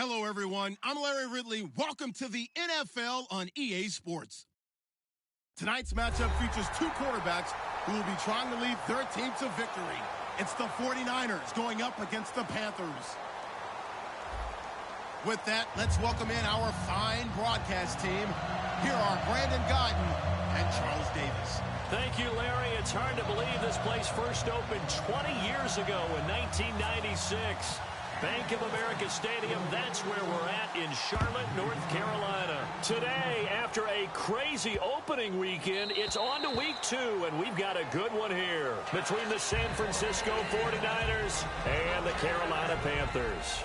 Hello, everyone. I'm Larry Ridley. Welcome to the NFL on EA Sports. Tonight's matchup features two quarterbacks who will be trying to lead their team to victory. It's the 49ers going up against the Panthers. With that, let's welcome in our fine broadcast team. Here are Brandon Guyton and Charles Davis. Thank you, Larry. It's hard to believe this place first opened 20 years ago in 1996. Bank of America Stadium, that's where we're at in Charlotte, North Carolina. Today, after a crazy opening weekend, it's on to week 2, and we've got a good one here between the San Francisco 49ers and the Carolina Panthers.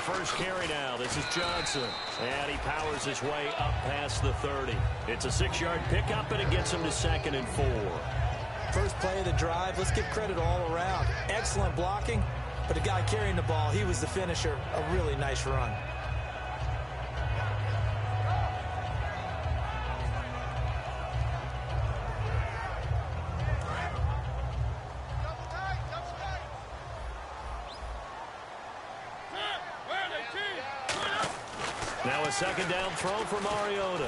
First carry now. This is Johnson. And he powers his way up past the 30. It's a 6-yard pickup, and it gets him to 2nd and 4. First play of the drive. Let's give credit all around. Excellent blocking, but the guy carrying the ball, he was the finisher. A really nice run. Now a second down throw for Mariota.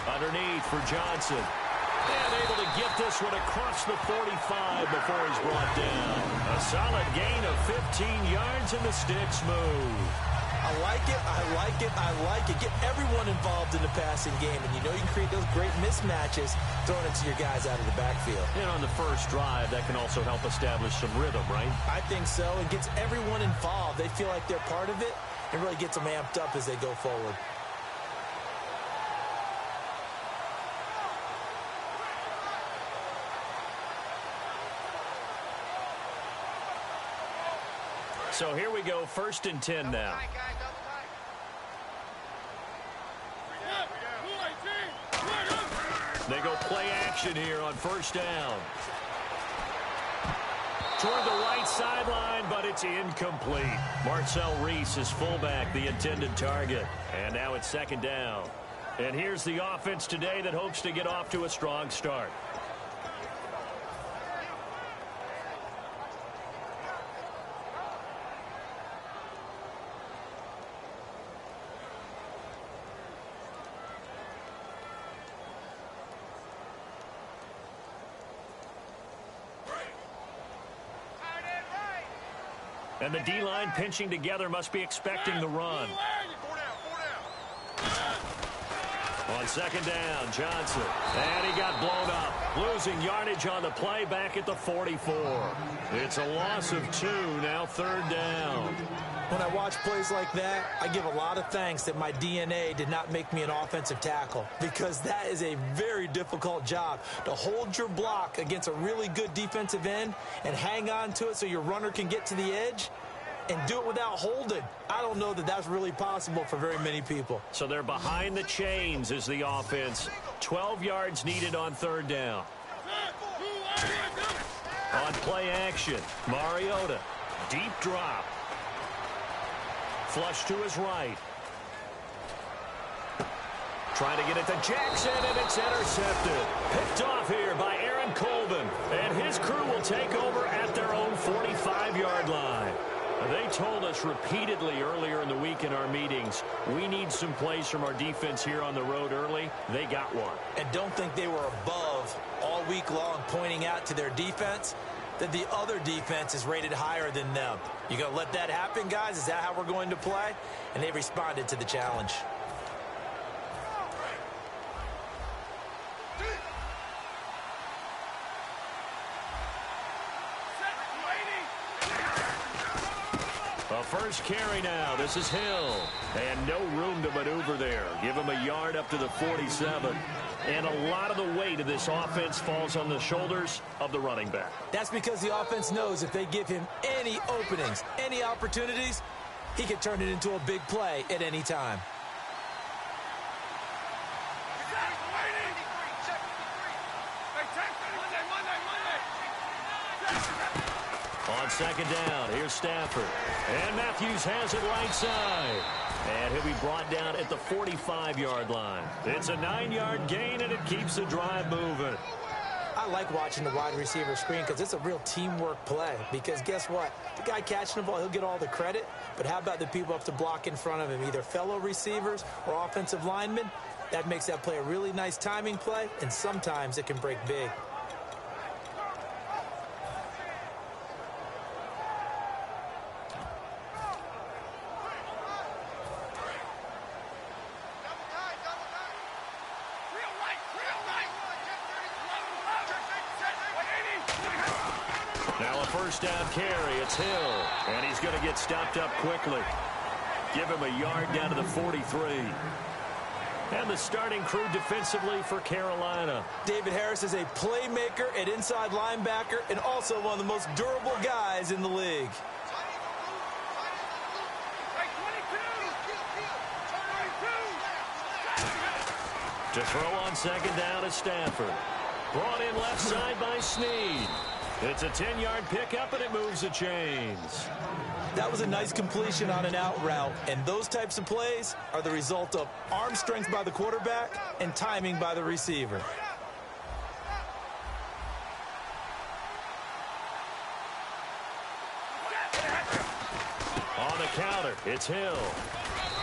Underneath for Johnson. And able to get this one across the 45 before he's brought down. A solid gain of 15 yards, and the sticks move. I like it, I like it, I like it. Get everyone involved in the passing game, and you know you can create those great mismatches throwing it to your guys out of the backfield. And on the first drive, that can also help establish some rhythm, right? I think so. It gets everyone involved. They feel like they're part of it. It really gets them amped up as they go forward. So here we go, 1st and 10 now. They go play action here on 1st down. Toward the right sideline, but it's incomplete. Marcel Reese is fullback, the intended target. And now it's 2nd down. And here's the offense today that hopes to get off to a strong start. And the D-line pinching together must be expecting the run. On 2nd down, Johnson. And he got blown up. Losing yardage on the play back at the 44. It's a loss of 2, now 3rd down. When I watch plays like that, I give a lot of thanks that my DNA did not make me an offensive tackle, because that is a very difficult job, to hold your block against a really good defensive end and hang on to it so your runner can get to the edge and do it without holding. I don't know that that's really possible for very many people. So they're behind the chains as the offense. 12 yards needed on 3rd down. On play action, Mariota. Deep drop. Flush to his right. Trying to get it to Jackson, and it's intercepted. Picked off here by Aaron Colvin. And his crew will take over at their own 45-yard line. They told us repeatedly earlier in the week in our meetings, we need some plays from our defense here on the road early. They got one. And don't think they were above all week long pointing out to their defense that the other defense is rated higher than them. You going to let that happen, guys? Is that how we're going to play? And they responded to the challenge. A first carry now. This is Hill. And no room to maneuver there. Give him a yard up to the 47. And a lot of the weight of this offense falls on the shoulders of the running back. That's because the offense knows if they give him any openings, any opportunities, he can turn it into a big play at any time. On second down, here's Stafford. And Matthews has it right side. And he'll be brought down at the 45-yard line. It's a 9-yard gain, and it keeps the drive moving. I like watching the wide receiver screen because it's a real teamwork play. Because guess what? The guy catching the ball, he'll get all the credit. But how about the people up to block in front of him, either fellow receivers or offensive linemen? That makes that play a really nice timing play, and sometimes it can break big. Now a first down carry. It's Hill. And he's going to get stopped up quickly. Give him a yard down to the 43. And the starting crew defensively for Carolina. David Harris is a playmaker at inside linebacker and also one of the most durable guys in the league. To throw on second down is Stafford. Brought in left side by Snead. It's a 10-yard pickup, and it moves the chains. That was a nice completion on an out route, and those types of plays are the result of arm strength by the quarterback and timing by the receiver. On the counter, it's Hill.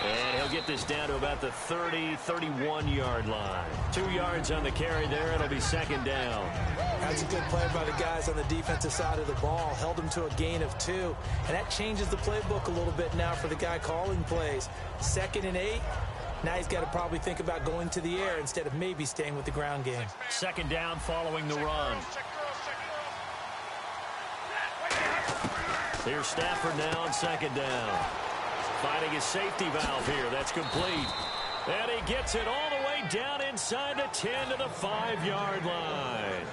And he'll get this down to about the 30, 31-yard line. 2 yards on the carry there. It'll be second down. That's a good play by the guys on the defensive side of the ball. Held him to a gain of 2. And that changes the playbook a little bit now for the guy calling plays. 2nd and 8. Now he's got to probably think about going to the air instead of maybe staying with the ground game. Second down following the run. Here's Stafford now on second down. Finding his safety valve here. That's complete. And he gets it all the way down inside the 10 to the 5-yard line.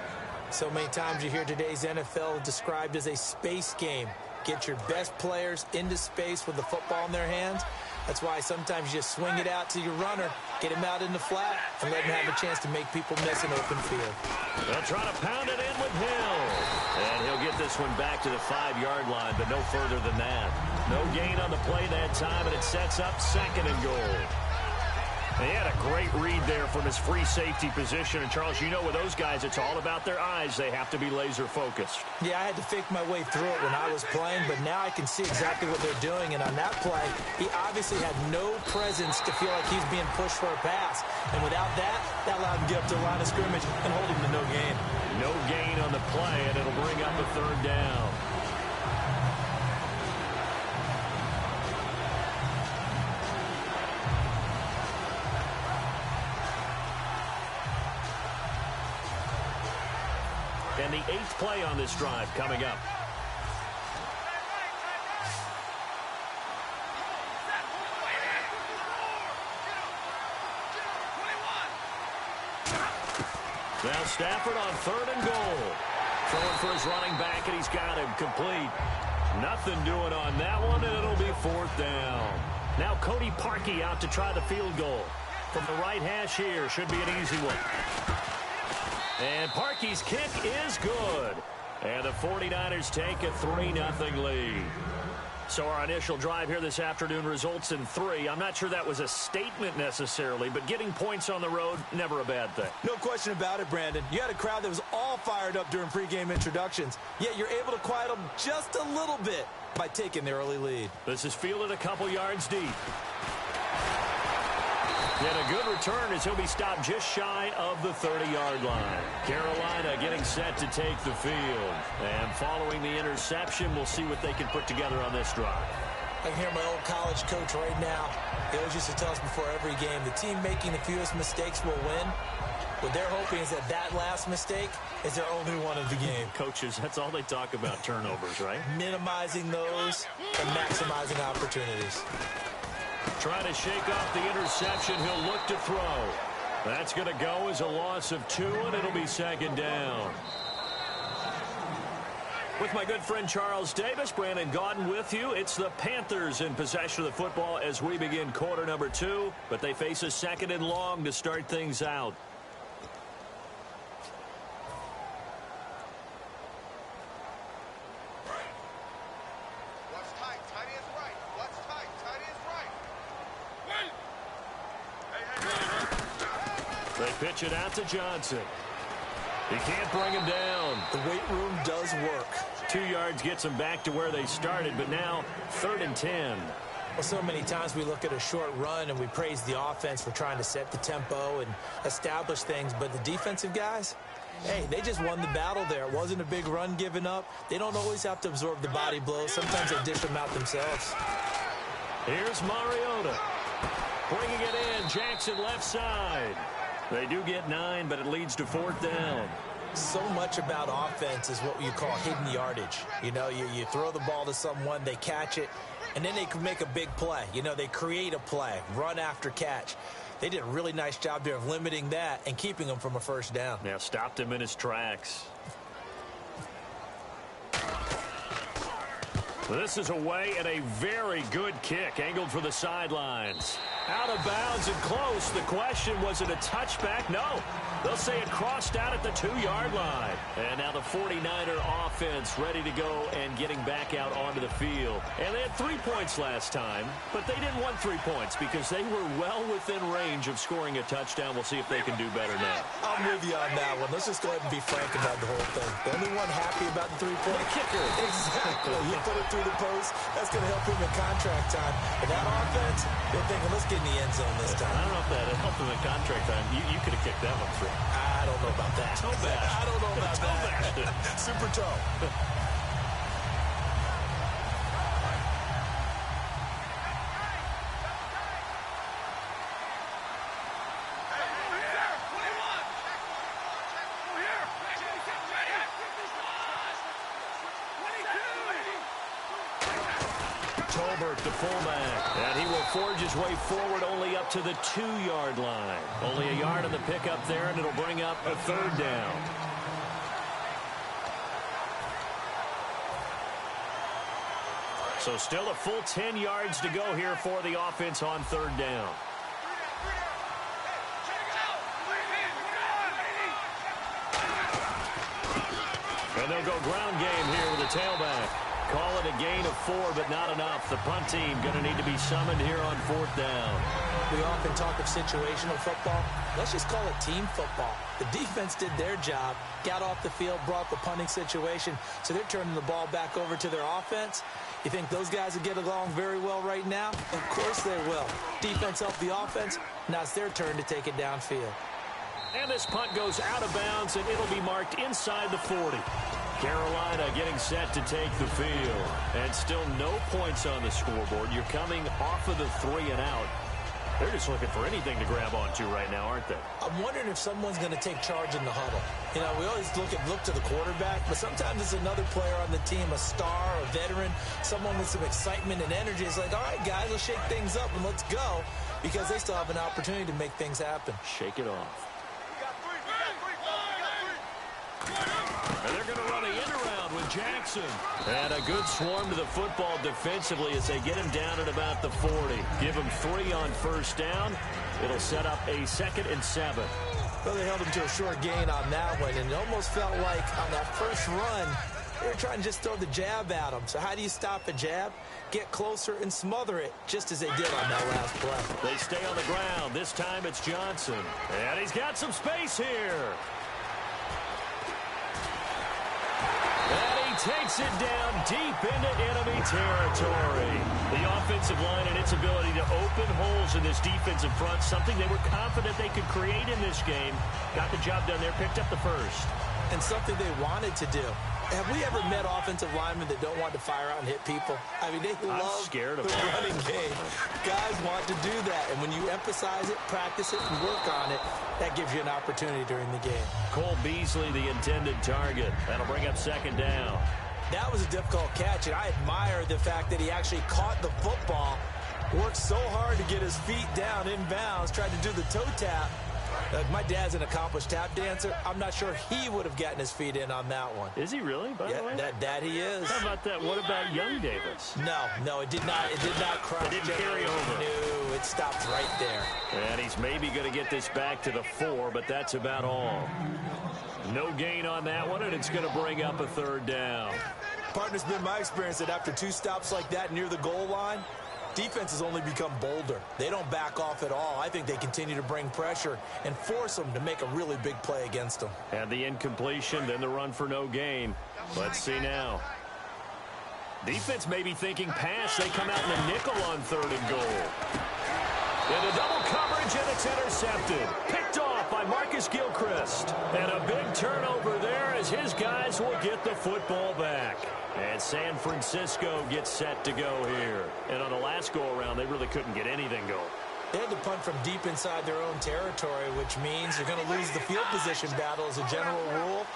So many times you hear today's NFL described as a space game. Get your best players into space with the football in their hands. That's why sometimes you just swing it out to your runner, get him out in the flat, and let him have a chance to make people miss an open field. They'll try to pound it in with Hill. And he'll get this one back to the 5-yard line, but no further than that. No gain on the play that time, and it sets up second and goal. He had a great read there from his free safety position. And, Charles, you know with those guys, it's all about their eyes. They have to be laser-focused. Yeah, I had to fake my way through it when I was playing, but now I can see exactly what they're doing. And on that play, he obviously had no presence to feel like he's being pushed for a pass. And without that, that allowed him to get up to the line of scrimmage and hold him to no gain. No gain on the play, and it'll bring up a third down. And the 8th play on this drive coming up. Now Stafford on 3rd and goal. Throwing for his running back, and he's got him complete. Nothing doing on that one, and it'll be 4th down. Now Cody Parkey out to try the field goal. From the right hash here, should be an easy one. And Parkey's kick is good. And the 49ers take a 3-0 lead. So our initial drive here this afternoon results in 3. I'm not sure that was a statement necessarily, but getting points on the road, never a bad thing. No question about it, Brandon. You had a crowd that was all fired up during pregame introductions, yet you're able to quiet them just a little bit by taking the early lead. This is fielded a couple yards deep. And a good return as he'll be stopped just shy of the 30-yard line. Carolina getting set to take the field. And following the interception, we'll see what they can put together on this drive. I can hear my old college coach right now. He always used to tell us before every game, the team making the fewest mistakes will win. What they're hoping is that that last mistake is their only one of the game. Coaches, that's all they talk about, turnovers, right? Minimizing those and maximizing opportunities. Trying to shake off the interception. He'll look to throw. That's going to go as a loss of 2, and it'll be second down. With my good friend Charles Davis, Brandon Gaudin with you. It's the Panthers in possession of the football as we begin quarter number 2, but they face a second and long to start things out. They pitch it out to Johnson. He can't bring him down. The weight room does work. 2 yards gets them back to where they started, but now 3rd and 10. Well, so many times we look at a short run and we praise the offense for trying to set the tempo and establish things, but the defensive guys, hey, they just won the battle there. It wasn't a big run given up. They don't always have to absorb the body blows. Sometimes they dish them out themselves. Here's Mariota. Bringing it in. Jackson left side. They do get 9, but it leads to 4th down. So much about offense is what you call hidden yardage. You know, you throw the ball to someone, they catch it, and then they can make a big play. You know, they create a play, run after catch. They did a really nice job there of limiting that and keeping him from a first down. Now stopped him in his tracks. This is away and a very good kick, angled for the sidelines. Out of bounds and close. The question, was it a touchback? No. They'll say it crossed out at the 2-yard line. And now the 49er offense ready to go and getting back out onto the field. And they had 3 points last time, but they didn't want 3 points because they were well within range of scoring a touchdown. We'll see if they can do better now. I'm with you on that one. Let's just go ahead and be frank about the whole thing. The only one happy about the 3-point kicker. Exactly. He put it through the post. That's going to help him in contract time. And that offense, they're thinking, let's get in the end zone this time. I don't know if that helped him in contract time. You could have kicked that one through. I don't know about that. Toe bash. I don't know about that. Super toe. Tolbert, the fullback, and he will forge his way forward only up to the 2-yard line. Only a yard on the pickup there, and it'll bring up a 3rd down. So still a full 10 yards to go here for the offense on 3rd down. And they'll go ground game here with a tailback. Call it a gain of 4, but not enough. The punt team going to need to be summoned here on 4th down. We often talk of situational football. Let's just call it team football. The defense did their job, got off the field, brought the punting situation, so they're turning the ball back over to their offense. You think those guys will get along very well right now? Of course they will. Defense helped the offense. Now it's their turn to take it downfield. And this punt goes out of bounds, and it'll be marked inside the 40. Carolina getting set to take the field. And still no points on the scoreboard. You're coming off of the 3 and out. They're just looking for anything to grab onto right now, aren't they? I'm wondering if someone's going to take charge in the huddle. You know, we always look to the quarterback, but sometimes it's another player on the team, a star, a veteran, someone with some excitement and energy. It's like, all right, guys, let's shake things up and let's go, because they still have an opportunity to make things happen. Shake it off. And they're going to run an end around with Jackson. And a good swarm to the football defensively as they get him down at about the 40. Give him 3 on 1st down. It'll set up a 2nd and 7. Well, they held him to a short gain on that one, and it almost felt like on that first run, they were trying to just throw the jab at him. So how do you stop a jab? Get closer and smother it, just as they did on that last play. They stay on the ground. This time it's Johnson. And he's got some space here. And he takes it down deep into enemy territory. The offensive line and its ability to open holes in this defensive front, something they were confident they could create in this game. Got the job done there, picked up the 1st. And something they wanted to do. Have we ever met offensive linemen that don't want to fire out and hit people? I mean, they love the running game. Guys want to do that, and when you emphasize it, practice it, and work on it, that gives you an opportunity during the game. Cole Beasley, the intended target. That'll bring up second down. That was a difficult catch, and I admire the fact that he actually caught the football, worked so hard to get his feet down inbounds, tried to do the toe tap. My dad's an accomplished tap dancer. I'm not sure he would have gotten his feet in on that one. Is he really, by the way? That he is. How about that? What about young Davis? No, it did not cross. It didn't carry over. No, it stopped right there. And he's maybe going to get this back to the 4, but that's about all. No gain on that one, and it's going to bring up a third down. Partner's been my experience that after 2 stops like that near the goal line, defense has only become bolder. They don't back off at all. I think they continue to bring pressure and force them to make a really big play against them. And the incompletion, then the run for no gain. Let's see now. Defense may be thinking pass. They come out in the nickel on 3rd and goal. Into double coverage, and it's intercepted. Picked off by Marcus Gilchrist. And a big turnover there as his guys will get the football back. And San Francisco gets set to go here. And on the last go-around, they really couldn't get anything going. They had to punt from deep inside their own territory, which means they're going to lose the field position battle as a general rule.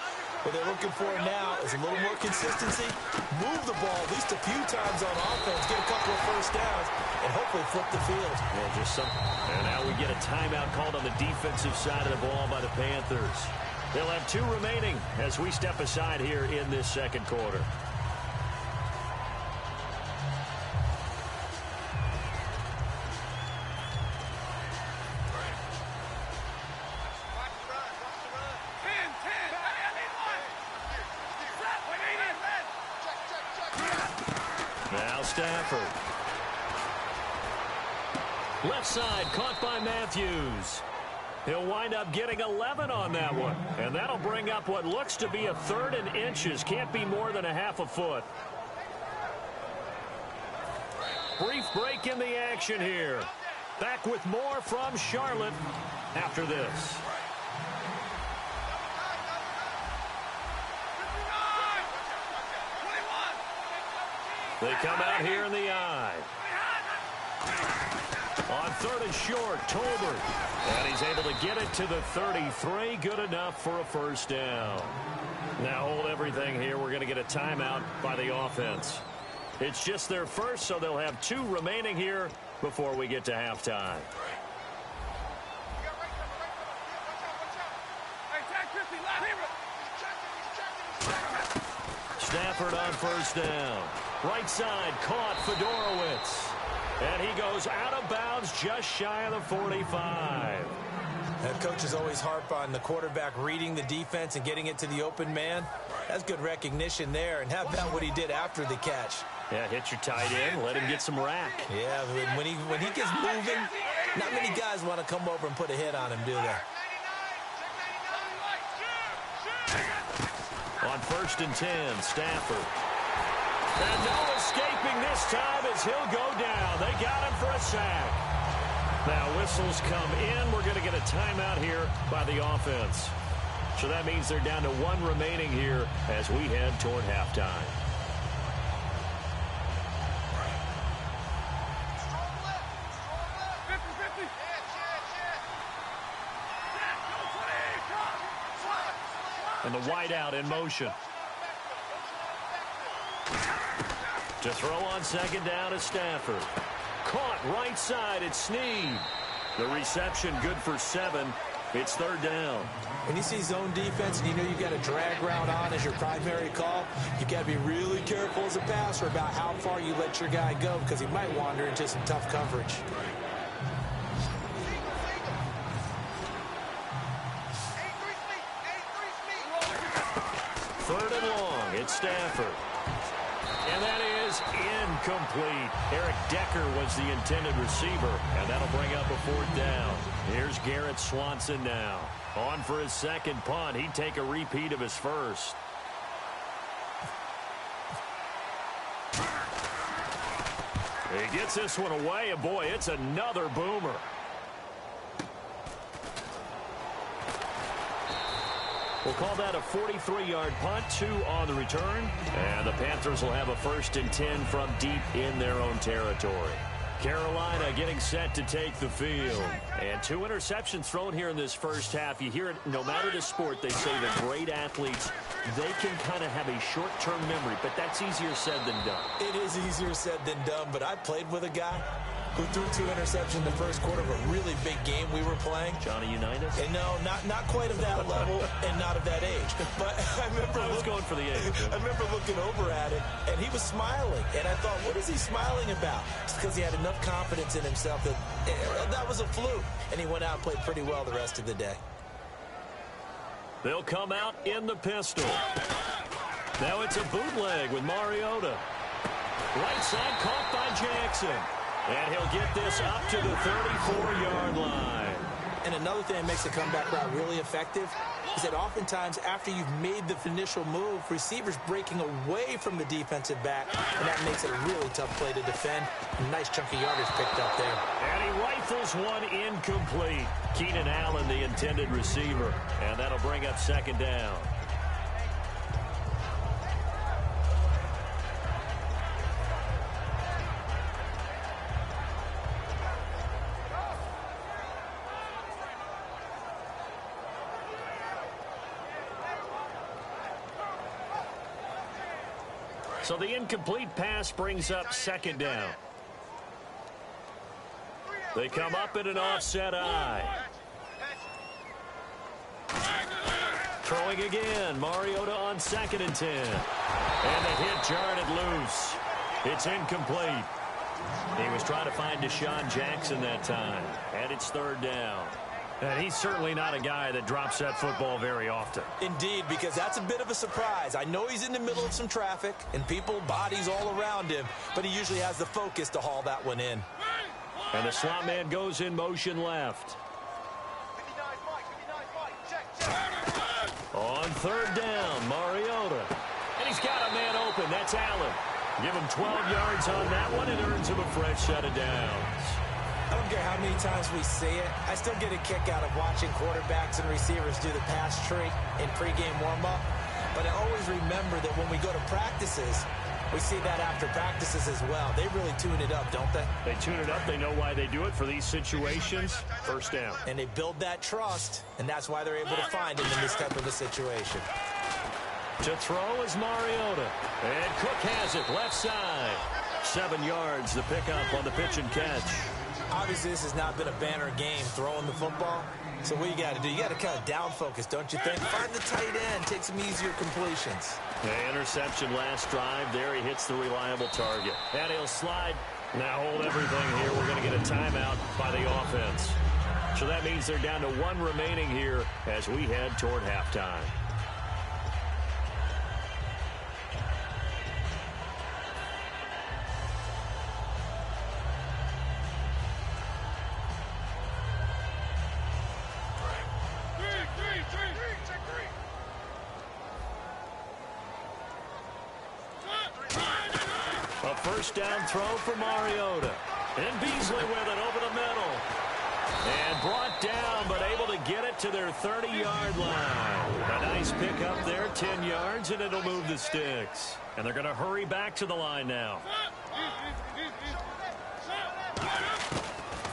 What they're looking for now is a little more consistency, move the ball at least a few times on offense, get a couple of first downs, and hopefully flip the field. Yeah, just some. And now we get a timeout called on the defensive side of the ball by the Panthers. They'll have 2 remaining as we step aside here in this second quarter. Now Stafford. Left side caught by Matthews. He'll wind up getting 11 on that one. And that'll bring up what looks to be a 3rd and inches. Can't be more than a half a foot. Brief break in the action here. Back with more from Charlotte after this. They come out here in the eye. On 3rd and short, Tolbert. And he's able to get it to the 33. Good enough for a first down. Now hold everything here. We're going to get a timeout by the offense. It's just their first, so they'll have 2 remaining here before we get to halftime. Stafford on first down. Right side caught Fedorowicz. And he goes out of bounds just shy of the 45. That coaches always harp on the quarterback reading the defense and getting it to the open man. That's good recognition there. And how about what he did after the catch? Yeah, hit your tight end, let him get some rack. Yeah, when he gets moving, not many guys want to come over and put a hit on him, do they? On 1st and 10, Stafford. And no escaping this time as he'll go down. They got him for a sack. Now whistles come in. We're going to get a timeout here by the offense. So that means they're down to 1 remaining here as we head toward halftime. And the wideout in motion. To throw on 2nd down is Stafford. Caught right side, it's Snead. The reception good for 7. It's 3rd down. When you see zone defense and you know you've got a drag route on as your primary call, you've got to be really careful as a passer about how far you let your guy go because he might wander into some tough coverage. Third and long, it's Stafford. And that is incomplete. Eric Decker was the intended receiver, and that'll bring up a 4th down. Here's Garrett Swanson now. On for his 2nd punt. He'd take a repeat of his first. He gets this one away, and boy, it's another boomer. We'll call that a 43-yard punt, 2 on the return. And the Panthers will have a 1st and 10 from deep in their own territory. Carolina getting set to take the field. And 2 interceptions thrown here in this first half. You hear it, no matter the sport, they say that great athletes, they can kind of have a short-term memory, but that's easier said than done. It is easier said than done, but I played with a guy who threw 2 interceptions in the first quarter of a really big game we were playing. Johnny Unitas? And no, not quite of that level and not of that age. But I remember I was going for the age. I remember looking over at it, and he was smiling. And I thought, what is he smiling about? It's because he had enough confidence in himself that that was a fluke. And he went out and played pretty well the rest of the day. They'll come out in the pistol. Now it's a bootleg with Mariota. Right side caught by Jackson. And he'll get this up to the 34-yard line. And another thing that makes the comeback route really effective is that oftentimes after you've made the initial move, receivers breaking away from the defensive back, and that makes it a really tough play to defend. A nice chunk of yardage picked up there. And he rifles one incomplete. Keenan Allen, the intended receiver. And that'll bring up 2nd down. So the incomplete pass brings up 2nd down. They come up in an offset eye. Throwing again. Mariota on 2nd and 10. And the hit jarred it loose. It's incomplete. He was trying to find Deshaun Jackson that time. And it's 3rd down. And he's certainly not a guy that drops that football very often. Indeed, because that's a bit of a surprise. I know he's in the middle of some traffic and people, bodies all around him, but he usually has the focus to haul that one in. And the slot man goes in motion left. On 3rd down, Mariota. And he's got a man open. That's Allen. Give him 12 yards on that one and earns him a fresh set of downs. I don't care how many times we see it. I still get a kick out of watching quarterbacks and receivers do the pass tree in pregame warm-up. But I always remember that when we go to practices, we see that after practices as well. They really tune it up, don't they? They tune it up. They know why they do it for these situations. 1st down. And they build that trust, and that's why they're able to find him in this type of a situation. To throw is Mariota. And Cook has it left side. 7 yards, the pickup on the pitch and catch. Obviously, this has not been a banner game throwing the football. So what you got to do, you got to kind of down focus, don't you think? Find the tight end, take some easier completions. The interception last drive. There he hits the reliable target. And he'll slide. Now hold everything here. We're going to get a timeout by the offense. So that means they're down to 1 remaining here as we head toward halftime. First down throw for Mariota. And Beasley with it over the middle. And brought down, but able to get it to their 30-yard line. A nice pickup there, 10 yards, and it'll move the sticks. And they're going to hurry back to the line now.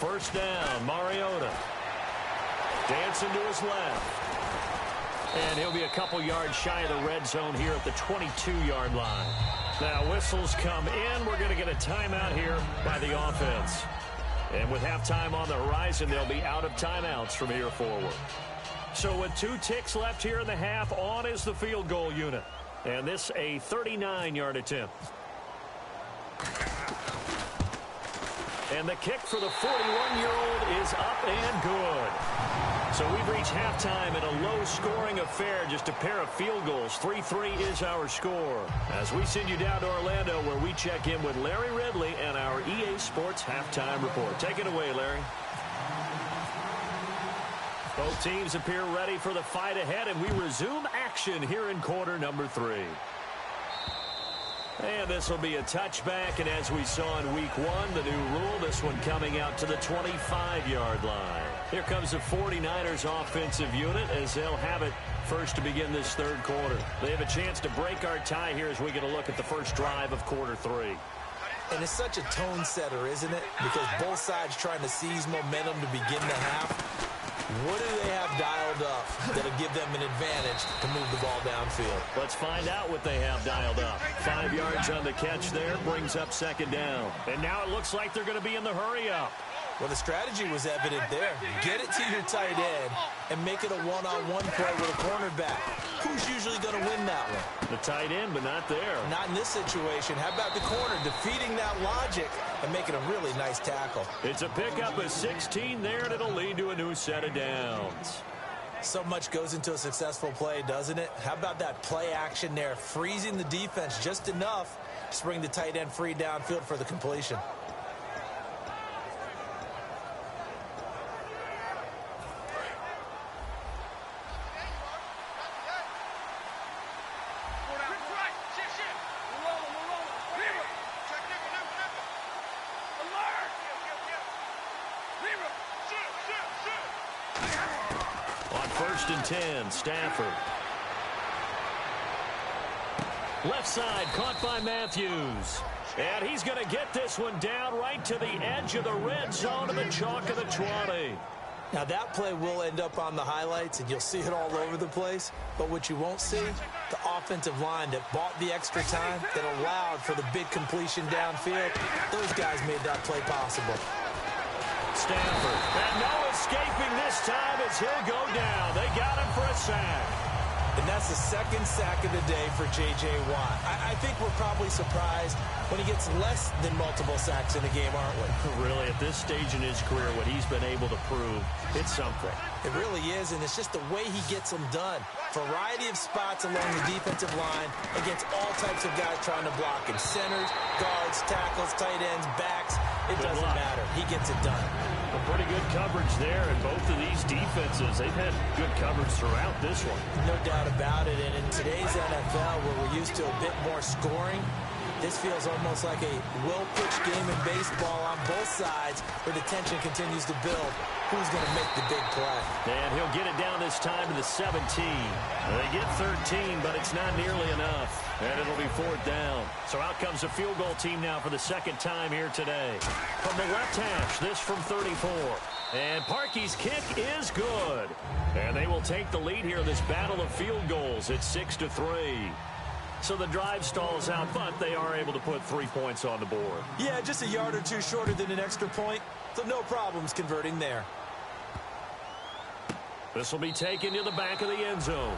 First down, Mariota. Dancing to his left. And he'll be a couple yards shy of the red zone here at the 22-yard line. Now whistles come in. We're going to get a timeout here by the offense. And with halftime on the horizon, they'll be out of timeouts from here forward. So with 2 ticks left here in the half, on is the field goal unit. And this a 39-yard attempt. And the kick for the 41-year-old is up and good. So we've reached halftime in a low-scoring affair, just a pair of field goals. 3-3 is our score. As we send you down to Orlando, where we check in with Larry Ridley and our EA Sports Halftime Report. Take it away, Larry. Both teams appear ready for the fight ahead, and we resume action here in quarter number 3. And this will be a touchback, and as we saw in week 1, the new rule, this one coming out to the 25-yard line. Here comes the 49ers offensive unit as they'll have it first to begin this third quarter. They have a chance to break our tie here as we get a look at the first drive of quarter 3. And it's such a tone setter, isn't it? Because both sides trying to seize momentum to begin the half. What do they have dialed up that'll give them an advantage to move the ball downfield? Let's find out what they have dialed up. 5 yards on the catch there, brings up second down. And now it looks like they're going to be in the hurry-up. Well, the strategy was evident there. Get it to your tight end and make it a one-on-one play with a cornerback. Who's usually going to win that one? The tight end, but not there. Not in this situation. How about the corner defeating that logic and making a really nice tackle? It's a pickup of 16 there, and it'll lead to a new set of downs. So much goes into a successful play, doesn't it? How about that play action there, freezing the defense just enough to bring the tight end free downfield for the completion. First and 10, Stafford. Left side, caught by Matthews. And he's going to get this one down right to the edge of the red zone of the chalk of the 20. Now, that play will end up on the highlights, and you'll see it all over the place. But what you won't see, the offensive line that bought the extra time, that allowed for the big completion downfield, those guys made that play possible. Stafford, and no escaping this time as he'll go down. They got him for a sack. And that's the second sack of the day for J.J. Watt. I think we're probably surprised when he gets less than multiple sacks in a game, aren't we? Really, at this stage in his career, what he's been able to prove, it's something. It really is, and it's just the way he gets them done. Variety of spots along the defensive line against all types of guys trying to block him. Centers, guards, tackles, tight ends, backs. It doesn't matter. He gets it done. Pretty good coverage there, and both of these defenses, they've had good coverage throughout this one. No doubt about it, and in today's NFL, where we're used to a bit more scoring, this feels almost like a well-pitched game in baseball on both sides where the tension continues to build. Who's going to make the big play? And he'll get it down this time to the 17. They get 13, but it's not nearly enough. And it'll be fourth down. So out comes the field goal team now for the second time here today. From the left hash, this from 34. And Parkey's kick is good. And they will take the lead here in this battle of field goals at 6-3. So the drive stalls out, but they are able to put 3 points on the board. Yeah, just a yard or two shorter than an extra point, so no problems converting there. This will be taken to the back of the end zone.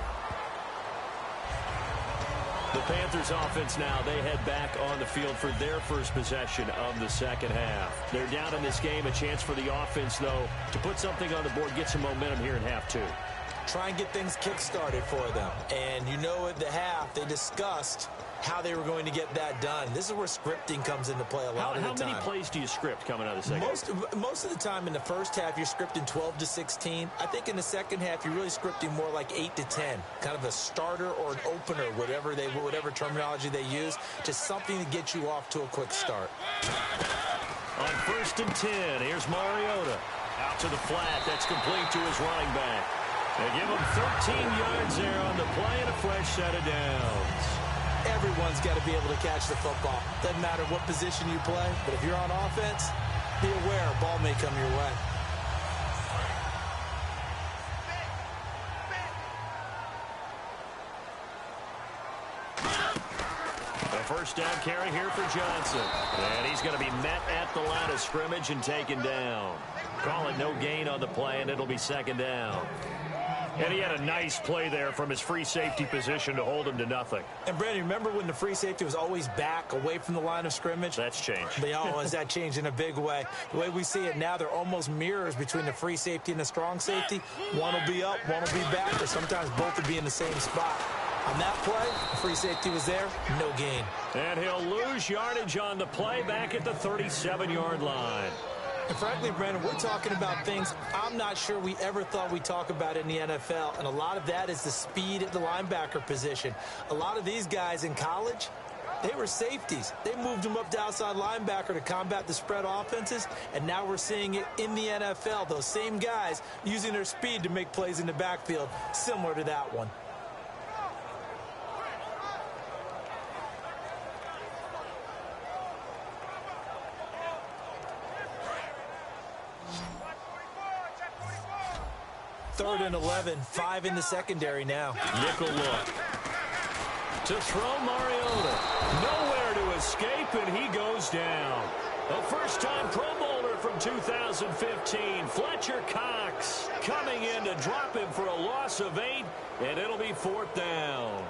The Panthers offense now, they head back on the field for their first possession of the second half. They're down in this game, a chance for the offense, though, to put something on the board, get some momentum here in half two. Try and get things kick-started for them. And you know at the half, they discussed how they were going to get that done. This is where scripting comes into play a lot of the time. How many plays do you script coming out of the second half? Most of the time in the first half, you're scripting 12 to 16. I think in the second half, you're really scripting more like 8 to 10. Kind of a starter or an opener, whatever terminology they use. Just something to get you off to a quick start. On first and 10, here's Mariota. Out to the flat. That's complete to his running back. They give him 13 yards there on the play and a fresh set of downs. Everyone's got to be able to catch the football. Doesn't matter what position you play, but if you're on offense, be aware a ball may come your way. The first down carry here for Johnson. And he's going to be met at the line of scrimmage and taken down. Call it no gain on the play, and it'll be second down. And he had a nice play there from his free safety position to hold him to nothing. And, Brandon, remember when the free safety was always back away from the line of scrimmage? That's changed. That changed in a big way. The way we see it now, they're almost mirrors between the free safety and the strong safety. One will be up, one will be back, or sometimes both will be in the same spot. On that play, the free safety was there, no gain. And he'll lose yardage on the play back at the 37-yard line. And frankly, Brandon, we're talking about things I'm not sure we ever thought we'd talk about in the NFL. And a lot of that is the speed at the linebacker position. A lot of these guys in college, They were safeties. They moved them up to outside linebacker to combat the spread offenses, and now we're seeing it in the NFL. Those same guys using their speed to make plays in the backfield, similar to that one. Third and 11, 5 in the secondary now. Nickel look. To throw Mariota. Nowhere to escape, and he goes down. A first-time Pro Bowler from 2015, Fletcher Cox, coming in to drop him for a loss of 8, and it'll be 4th down.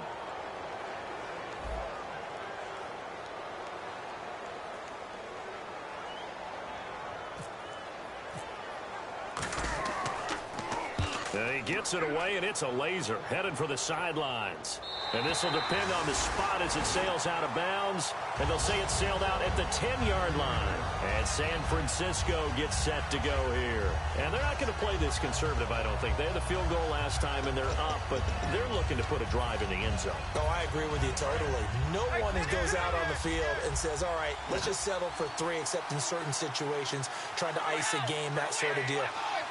He gets it away, and it's a laser headed for the sidelines. And this will depend on the spot as it sails out of bounds. And they'll say it sailed out at the 10-yard line. And San Francisco gets set to go here. And they're not going to play this conservative, I don't think. They had the field goal last time, and they're up, but they're looking to put a drive in the end zone. Oh, I agree with you totally. No one goes out on the field and says, all right, let's just settle for 3, except in certain situations, trying to ice a game, that sort of deal.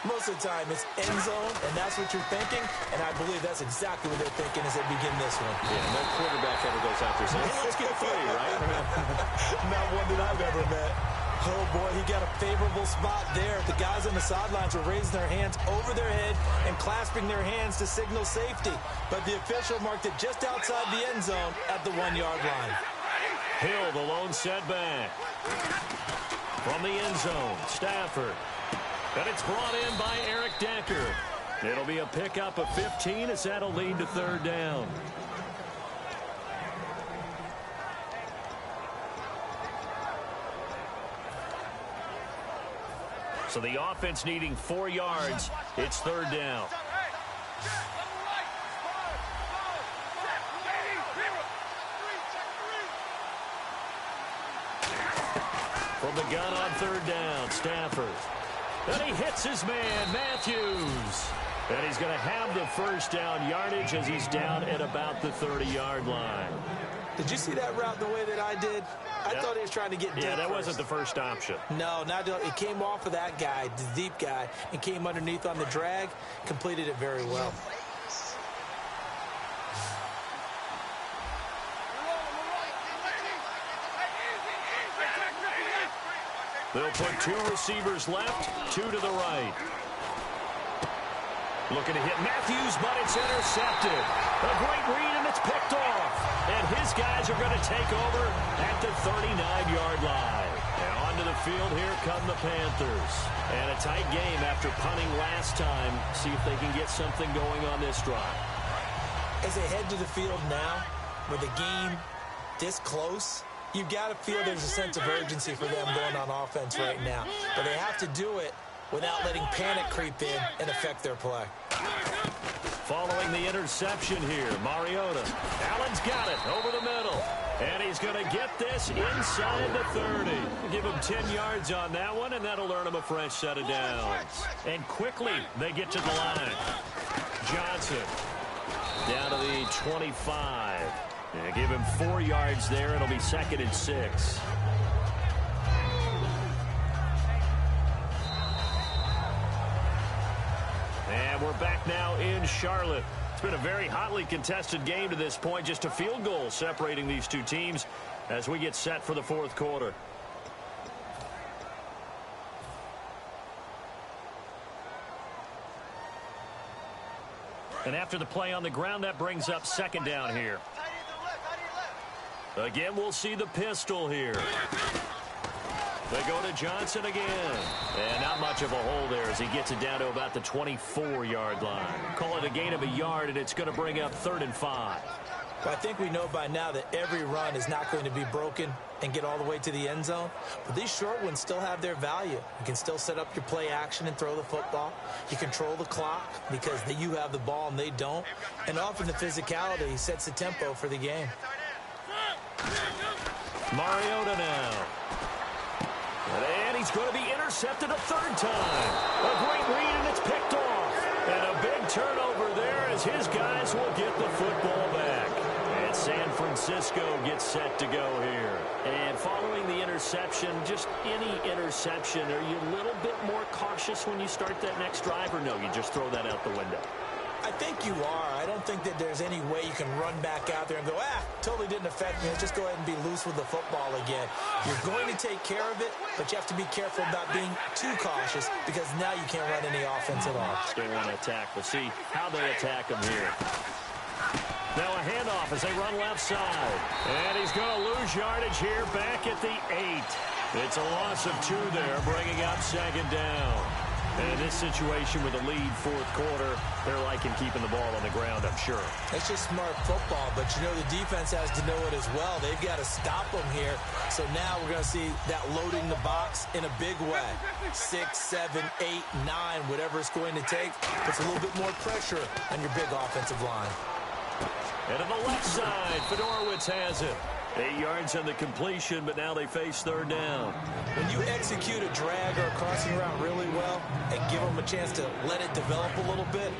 Most of the time, it's end zone, and that's what you're thinking, and I believe that's exactly what they're thinking as they begin this one. Yeah, no quarterback ever goes out there saying, hey, let's get 3, right? Not one that I've ever met. Oh, boy, he got a favorable spot there. The guys on the sidelines were raising their hands over their head and clasping their hands to signal safety, but the official marked it just outside the end zone at the 1-yard line. Hill, the lone setback. From the end zone, Stafford. And it's brought in by Eric Decker. It'll be a pickup of 15 as that'll lead to 3rd down. So the offense needing 4 yards. It's 3rd down. From the gun on 3rd down, Stafford. And he hits his man, Matthews. And he's going to have the 1st down yardage as he's down at about the 30-yard line. Did you see that route the way that I did? I thought he was trying to get deep. Yeah, that first. wasn't the first option. No, it came off of that guy, the deep guy, and came underneath on the drag, completed it very well. They'll put 2 receivers left, 2 to the right. Looking to hit Matthews, but it's intercepted. A great read, and it's picked off. And his guys are going to take over at the 39-yard line. And onto the field, here come the Panthers. And a tight game after punting last time. See if they can get something going on this drive. As they head to the field now, with the game this close, you've got to feel there's a sense of urgency for them going on offense right now. But they have to do it without letting panic creep in and affect their play. Following the interception here, Mariota. Allen's got it over the middle. And he's going to get this inside the 30. Give him 10 yards on that one, and that'll earn him a fresh set of downs. And quickly, they get to the line. Johnson down to the 25. Yeah, give him 4 yards there. It'll be 2nd and 6. And we're back now in Charlotte. It's been a very hotly contested game to this point. Just a field goal separating these two teams as we get set for the 4th quarter. And after the play on the ground, that brings up 2nd down here. Again, we'll see the pistol here. They go to Johnson again. And not much of a hole there as he gets it down to about the 24-yard line. Call it a gain of a yard, and it's going to bring up 3rd and 5. Well, I think we know by now that every run is not going to be broken and get all the way to the end zone. But these short ones still have their value. You can still set up your play action and throw the football. You control the clock because you have the ball and they don't. And often the physicality sets the tempo for the game. Mariota now. And he's going to be intercepted a 3rd time. A great read, and it's picked off. And a big turnover there as his guys will get the football back. And And San Francisco gets set to go here. And following the interception, just any interception, are you a little bit more cautious when you start that next drive, or no, you just throw that out the window? I think you are. I don't think that there's any way you can run back out there and go, totally didn't affect me. Let's just go ahead and be loose with the football again. You're going to take care of it, but you have to be careful about being too cautious because now you can't run any offense at all. They want to attack. We'll see how they attack them here. Now a handoff as they run left side. And he's going to lose yardage here back at the 8. It's a loss of 2 there, bringing up second down. And in this situation with a lead fourth quarter, they're liking keeping the ball on the ground, I'm sure. It's just smart football, but you know the defense has to know it as well. They've got to stop them here. So now we're going to see that loading the box in a big way. 6, 7, 8, 9, whatever it's going to take. Puts a little bit more pressure on your big offensive line. And to the left side, Fedorowicz has it. 8 yards on the completion, but now they face third down. When you execute a drag or a crossing route really well and give them a chance to let it develop a little bit,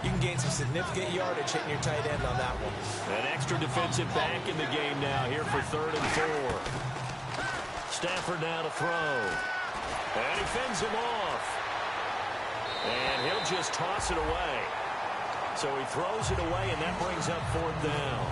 you can gain some significant yardage hitting your tight end on that one. An extra defensive back in the game now here for 3rd and 4. Stafford now to throw. And he fends him off. And he'll just toss it away. So he throws it away, and that brings up 4th down.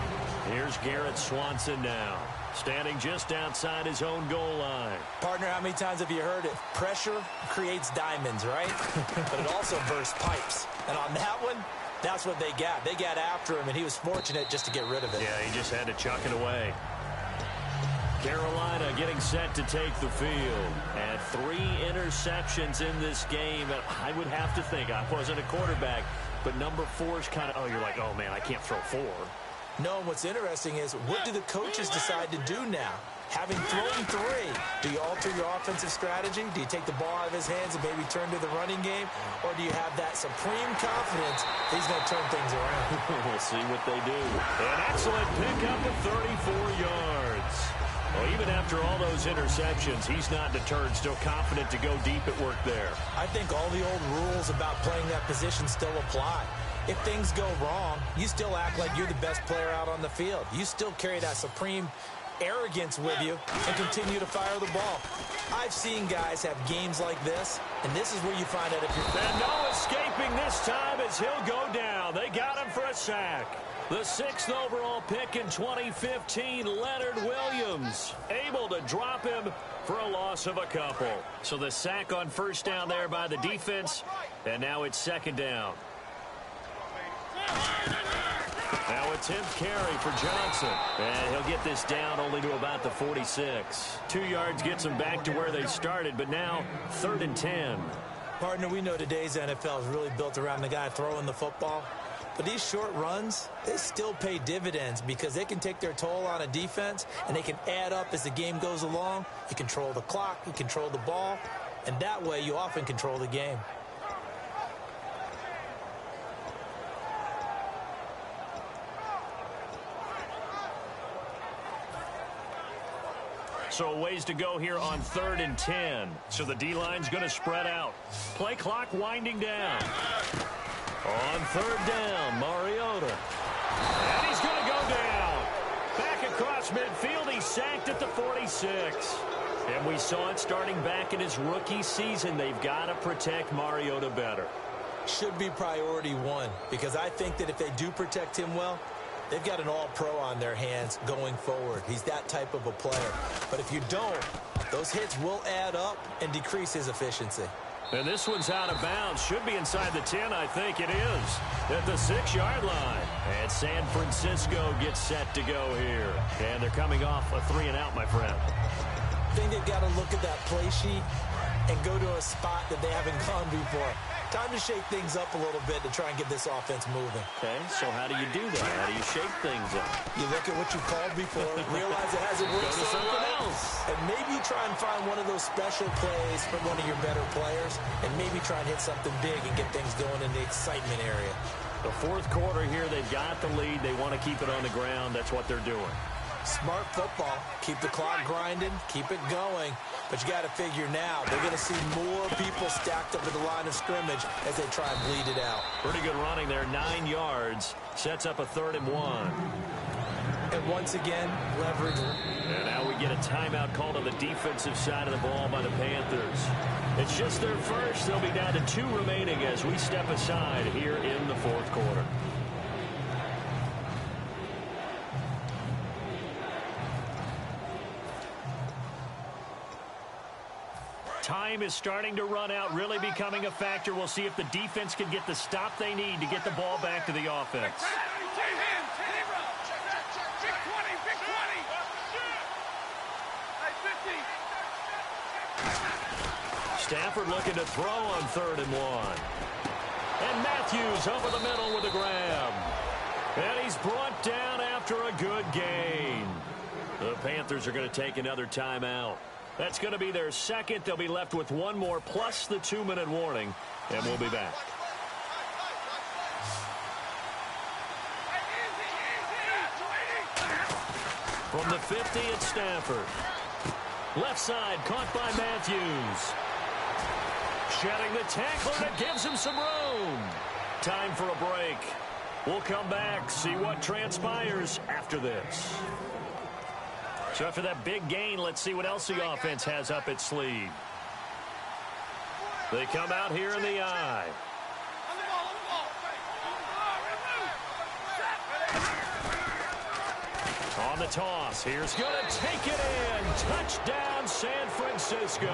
Here's Garrett Swanson now, standing just outside his own goal line. Partner, how many times have you heard it? Pressure creates diamonds, right? But it also bursts pipes. And on that one, that's what they got. They got after him, and he was fortunate just to get rid of it. Yeah, he just had to chuck it away. Carolina getting set to take the field. And 3 interceptions in this game. And I would have to think, I wasn't a quarterback, but number 4 is kind of, you're like, oh, man, I can't throw 4. No, and what's interesting is, what do the coaches decide to do now? Having thrown 3, do you alter your offensive strategy? Do you take the ball out of his hands and maybe turn to the running game? Or do you have that supreme confidence that he's going to turn things around? We'll see what they do. An excellent pickup of 34 yards. Well, even after all those interceptions, he's not deterred, still confident to go deep at work there. I think all the old rules about playing that position still apply. If things go wrong, you still act like you're the best player out on the field. You still carry that supreme arrogance with you and continue to fire the ball. I've seen guys have games like this, and this is where you find out if you're... And no escaping this time as he'll go down. They got him for a sack. The 6th overall pick in 2015, Leonard Williams, able to drop him for a loss of a couple. So the sack on first down there by the defense, and now it's second down. Now a 10th carry for Johnson. And he'll get this down only to about the 46. 2 yards gets them back to where they started, but now 3rd and 10. Partner, we know today's NFL is really built around the guy throwing the football. But these short runs, they still pay dividends because they can take their toll on a defense, and they can add up as the game goes along. You control the clock, you control the ball, and that way you often control the game. So a ways to go here on 3rd and 10. So the D-line's going to spread out. Play clock winding down. On 3rd down, Mariota. And he's going to go down. Back across midfield, he's sacked at the 46. And we saw it starting back in his rookie season. They've got to protect Mariota better. Should be priority 1, because I think that if they do protect him well, they've got an all-pro on their hands going forward. He's that type of a player. But if you don't, those hits will add up and decrease his efficiency. And this one's out of bounds. Should be inside the 10, I think it is. At the 6-yard line. And San Francisco gets set to go here. And they're coming off a 3-and-out, my friend. I think they've got to look at that play sheet and go to a spot that they haven't gone before. Time to shake things up a little bit to try and get this offense moving. Okay, so how do you do that? How do you shake things up? You look at what you called before, realize it hasn't worked so well, and maybe try and find one of those special plays from one of your better players, and maybe try and hit something big and get things going in the excitement area. The fourth quarter here, they've got the lead. They want to keep it on the ground. That's what they're doing. Smart football. Keep the clock grinding. Keep it going. But you got to figure now, they're going to see more people stacked up at the line of scrimmage as they try and bleed it out. Pretty good running there. 9 yards. Sets up a 3rd and 1. And once again, leverage. And now we get a timeout called on the defensive side of the ball by the Panthers. It's just their first. They'll be down to 2 remaining as we step aside here in the fourth quarter. Time is starting to run out, really becoming a factor. We'll see if the defense can get the stop they need to get the ball back to the offense. Stafford looking to throw on 3rd and 1. And Matthews over the middle with a grab. And he's brought down after a good gain. The Panthers are going to take another timeout. That's going to be their second. They'll be left with 1 more plus the 2-minute warning. And we'll be back. From the 50, it's Stafford. Left side, caught by Matthews. Shedding the tackle, and it gives him some room. Time for a break. We'll come back, see what transpires after this. So after that big gain, let's see what else the offense has up its sleeve. They come out here in the eye. On the toss, here's going to take it in. Touchdown, San Francisco.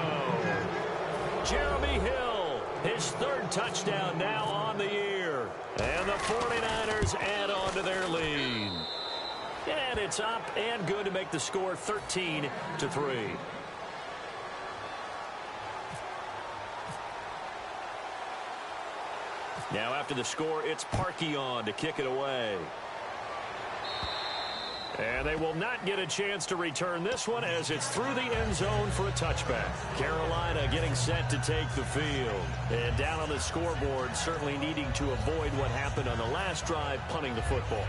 Jeremy Hill, his 3rd touchdown now on the year. And the 49ers add on to their lead. And it's up and good to make the score 13-3. Now after the score, it's Parkey on to kick it away. And they will not get a chance to return this one as it's through the end zone for a touchback. Carolina getting set to take the field. And down on the scoreboard, certainly needing to avoid what happened on the last drive, punting the football.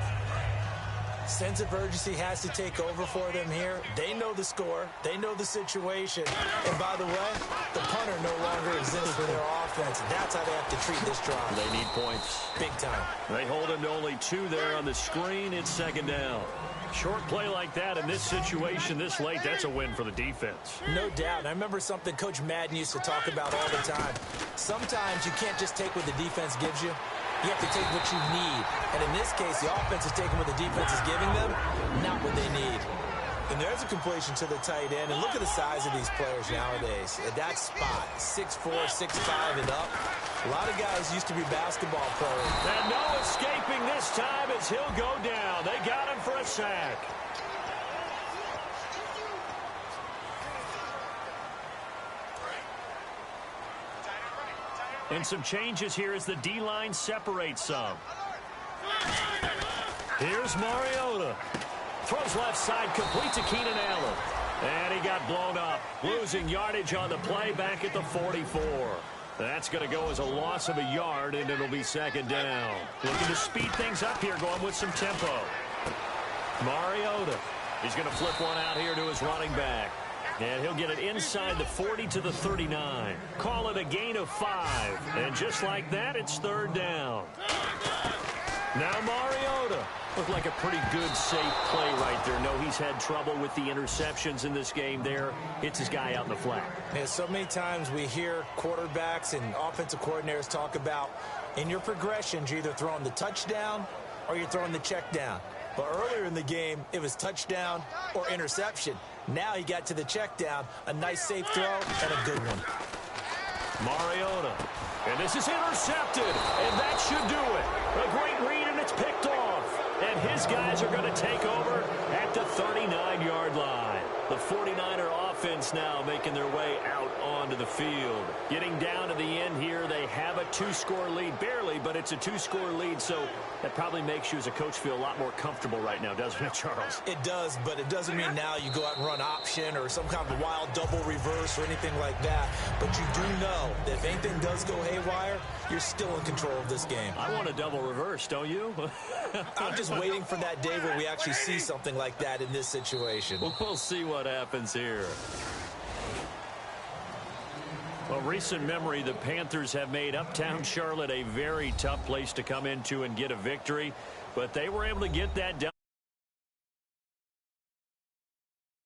Sense of urgency has to take over for them here. They know the score. They know the situation. And by the way, the punter no longer exists for their offense. That's how they have to treat this drive. They need points. Big time. They hold him to only 2 there on the screen. It's 2nd down. Short play like that in this situation this late, that's a win for the defense. No doubt. And I remember something Coach Madden used to talk about all the time. Sometimes you can't just take what the defense gives you. You have to take what you need. And in this case, the offense is taking what the defense is giving them, not what they need. And there's a completion to the tight end. And look at the size of these players nowadays. At that spot, 6'4", 6'5", and up. A lot of guys used to be basketball players. And no escaping this time as he'll go down. They got him for a sack. And some changes here as the D-line separates some. Here's Mariota. Throws left side, complete to Keenan Allen. And he got blown up, losing yardage on the play back at the 44. That's going to go as a loss of a yard, and it'll be 2nd down. Looking to speed things up here, going with some tempo. Mariota. He's going to flip one out here to his running back. And he'll get it inside the 40 to the 39. Call it a gain of 5. And just like that, it's 3rd down. Now Mariota. Looked like a pretty good, safe play right there. No, he's had trouble with the interceptions in this game there. Hits his guy out in the flat. Yeah, so many times we hear quarterbacks and offensive coordinators talk about in your progressions, you're either throwing the touchdown or you're throwing the check down. But earlier in the game, it was touchdown or interception. Now he got to the check down, a nice safe throw, and a good one. Mariota. And this is intercepted, and that should do it. A great read, and it's picked off. And his guys are going to take over at the 39-yard line. The 49er offense now making their way out onto the field. Getting down to the end here, they have a 2-score lead. Barely, but it's a 2-score lead, so that probably makes you as a coach feel a lot more comfortable right now, doesn't it, Charles? It does, but it doesn't mean now you go out and run option or some kind of wild double reverse or anything like that. But you do know that if anything does go haywire, you're still in control of this game. I want a double reverse, don't you? I'm just waiting for that day where we actually see something like that in this situation. We'll see what happens here. Well, recent memory, the Panthers have made uptown Charlotte a very tough place to come into and get a victory, but they were able to get that done.